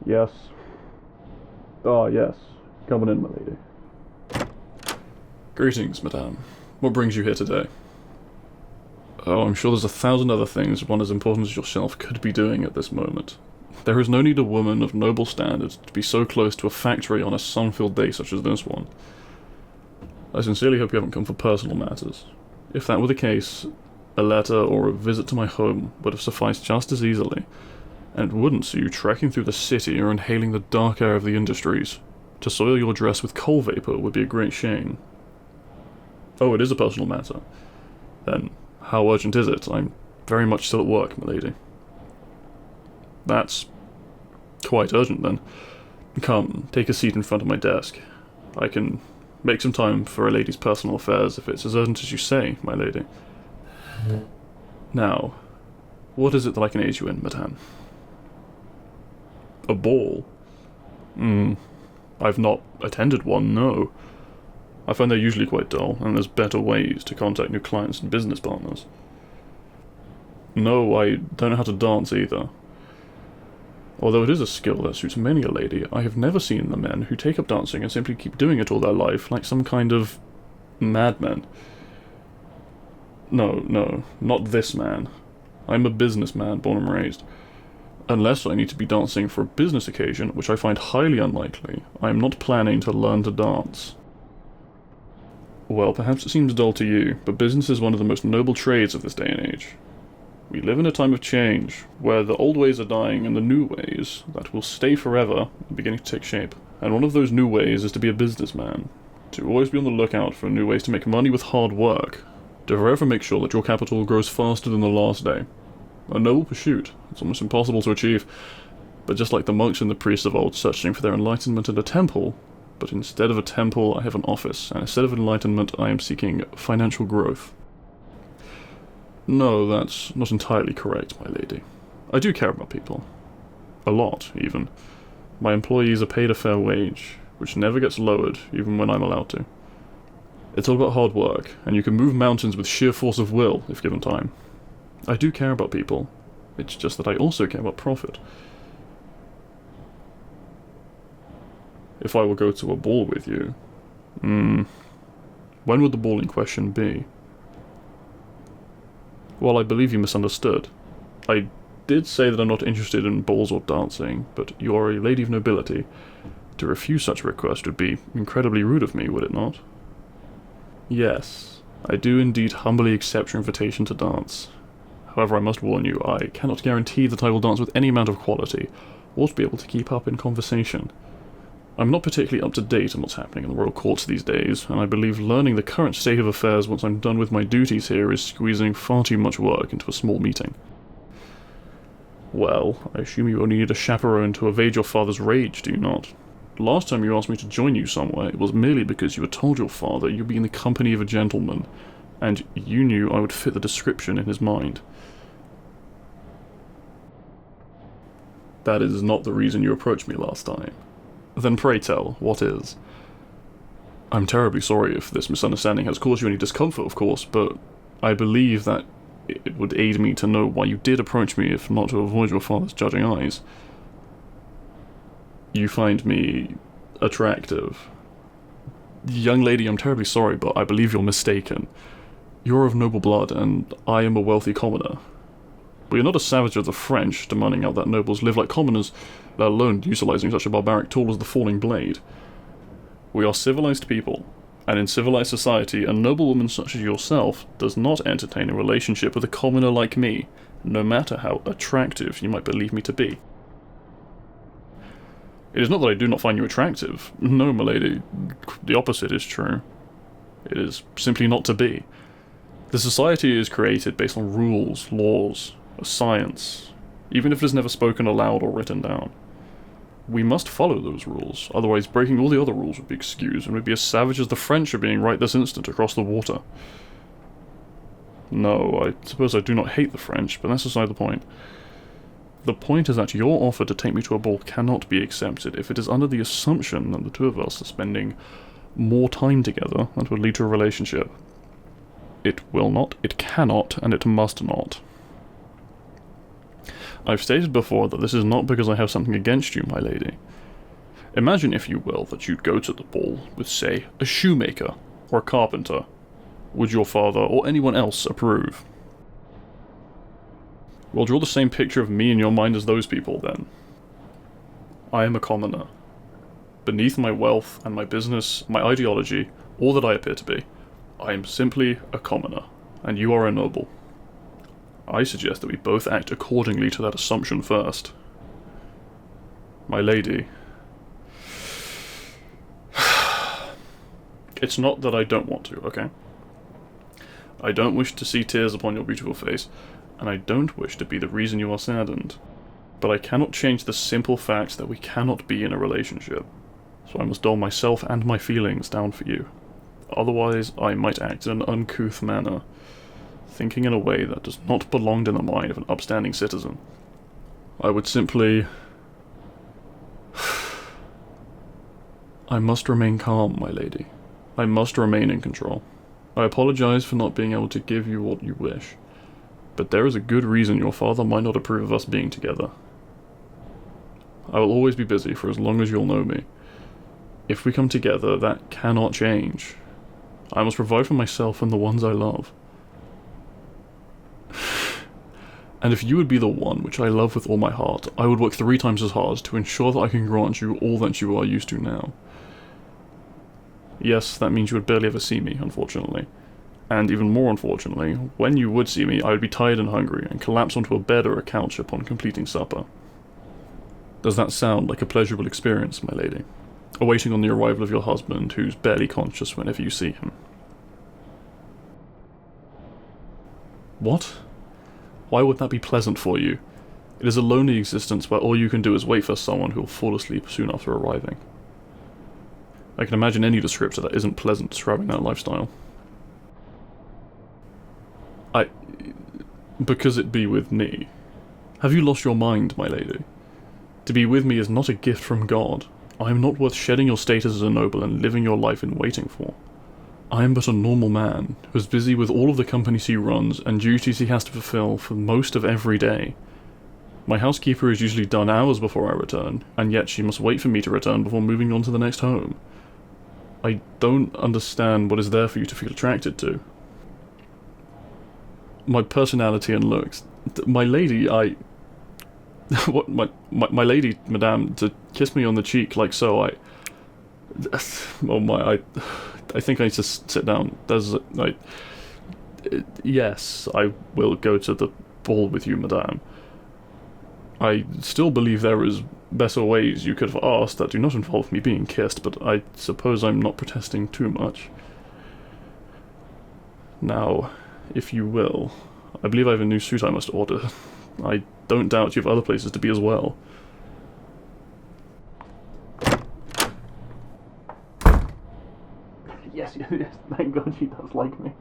Yes. Ah, yes. Come on in, my lady. Greetings, madame. What brings you here today? Oh, I'm sure there's 1,000 other things one as important as yourself could be doing at this moment. There is no need a woman of noble standards to be so close to a factory on a sun-filled day such as this one. I sincerely hope you haven't come for personal matters. If that were the case, a letter or a visit to my home would have sufficed just as easily, and it wouldn't see you trekking through the city or inhaling the dark air of the industries. To soil your dress with coal vapor would be a great shame. Oh, it is a personal matter. Then, how urgent is it? I'm very much still at work, milady. That's quite urgent, then. Come, take a seat in front of my desk. I can make some time for a lady's personal affairs if it's as urgent as you say, my lady. Now, what is it that I can aid you in, madame? A ball? I've not attended one, no. I find they're usually quite dull, and there's better ways to contact new clients and business partners. No, I don't know how to dance either. Although it is a skill that suits many a lady, I have never seen the men who take up dancing and simply keep doing it all their life like some kind of madman. No, not this man. I'm a businessman, born and raised. Unless I need to be dancing for a business occasion, which I find highly unlikely, I am not planning to learn to dance. Well, perhaps it seems dull to you, but business is one of the most noble trades of this day and age. We live in a time of change, where the old ways are dying and the new ways, that will stay forever, are beginning to take shape. And one of those new ways is to be a businessman. To always be on the lookout for new ways to make money with hard work. To forever make sure that your capital grows faster than the last day. A noble pursuit. It's almost impossible to achieve. But just like the monks and the priests of old searching for their enlightenment in a temple, but instead of a temple I have an office, and instead of enlightenment I am seeking financial growth. No, that's not entirely correct, my lady. I do care about people. A lot, even. My employees are paid a fair wage, which never gets lowered, even when I'm allowed to. It's all about hard work, and you can move mountains with sheer force of will, if given time. I do care about people. It's just that I also care about profit. If I will go to a ball with you... when would the ball in question be? Well, I believe you misunderstood. I did say that I'm not interested in balls or dancing, but you are a lady of nobility. To refuse such a request would be incredibly rude of me, would it not? Yes, I do indeed humbly accept your invitation to dance. However, I must warn you, I cannot guarantee that I will dance with any amount of quality, or to be able to keep up in conversation. I'm not particularly up to date on what's happening in the royal courts these days, and I believe learning the current state of affairs once I'm done with my duties here is squeezing far too much work into a small meeting. Well, I assume you only need a chaperone to evade your father's rage, do you not? Last time you asked me to join you somewhere, it was merely because you had told your father you'd be in the company of a gentleman, and you knew I would fit the description in his mind. That is not the reason you approached me last time. Then pray tell, what is? I'm terribly sorry if this misunderstanding has caused you any discomfort, of course, but I believe that it would aid me to know why you did approach me, if not to avoid your father's judging eyes. You find me attractive. Young lady, I'm terribly sorry, but I believe you're mistaken. You're of noble blood, and I am a wealthy commoner. We are not a savage of the French, demanding out that nobles live like commoners, let alone utilizing such a barbaric tool as the falling blade. We are civilized people, and in civilized society, a noble woman such as yourself does not entertain a relationship with a commoner like me, no matter how attractive you might believe me to be. It is not that I do not find you attractive. No, milady, the opposite is true. It is simply not to be. The society is created based on rules, laws, a science, even if it is never spoken aloud or written down. We must follow those rules, otherwise breaking all the other rules would be excused, and we'd be as savage as the French are being right this instant across the water. No, I suppose I do not hate the French, but that's aside the point. The point is that your offer to take me to a ball cannot be accepted if it is under the assumption that the two of us are spending more time together that would lead to a relationship. It will not, it cannot, and it must not. I've stated before that this is not because I have something against you, my lady. Imagine, if you will, that you'd go to the ball with, say, a shoemaker or a carpenter. Would your father or anyone else approve? Well, draw the same picture of me in your mind as those people, then. I am a commoner. Beneath my wealth and my business, my ideology, all that I appear to be, I am simply a commoner, and you are a noble. I suggest that we both act accordingly to that assumption first. My lady... It's not that I don't want to, okay? I don't wish to see tears upon your beautiful face, and I don't wish to be the reason you are saddened. But I cannot change the simple fact that we cannot be in a relationship, so I must dull myself and my feelings down for you. Otherwise, I might act in an uncouth manner, thinking in a way that does not belong in the mind of an upstanding citizen. I would simply... I must remain calm, my lady. I must remain in control. I apologize for not being able to give you what you wish, but there is a good reason your father might not approve of us being together. I will always be busy for as long as you'll know me. If we come together, that cannot change. I must provide for myself and the ones I love. And if you would be the one which I love with all my heart, I would work 3 times as hard to ensure that I can grant you all that you are used to now. Yes, that means you would barely ever see me, unfortunately. And even more unfortunately, when you would see me, I would be tired and hungry, and collapse onto a bed or a couch upon completing supper. Does that sound like a pleasurable experience, my lady? Awaiting on the arrival of your husband, who's barely conscious whenever you see him. What? Why would that be pleasant for you? It is a lonely existence where all you can do is wait for someone who will fall asleep soon after arriving. I can imagine any descriptor that isn't pleasant describing that lifestyle. Because it be with me. Have you lost your mind, my lady? To be with me is not a gift from God. I am not worth shedding your status as a noble and living your life in waiting for. I am but a normal man, who is busy with all of the companies he runs and duties he has to fulfill for most of every day. My housekeeper is usually done hours before I return, and yet she must wait for me to return before moving on to the next home. I don't understand what is there for you to feel attracted to. My personality and looks. My lady, what, my lady, madame, to kiss me on the cheek like so, I think I need to sit down. Yes, I will go to the ball with you, madame. I still believe there is better ways you could have asked that do not involve me being kissed, but I suppose I'm not protesting too much. Now, if you will, I believe I have a new suit I must order. I don't doubt you have other places to be as well. Yes, thank God she does like me.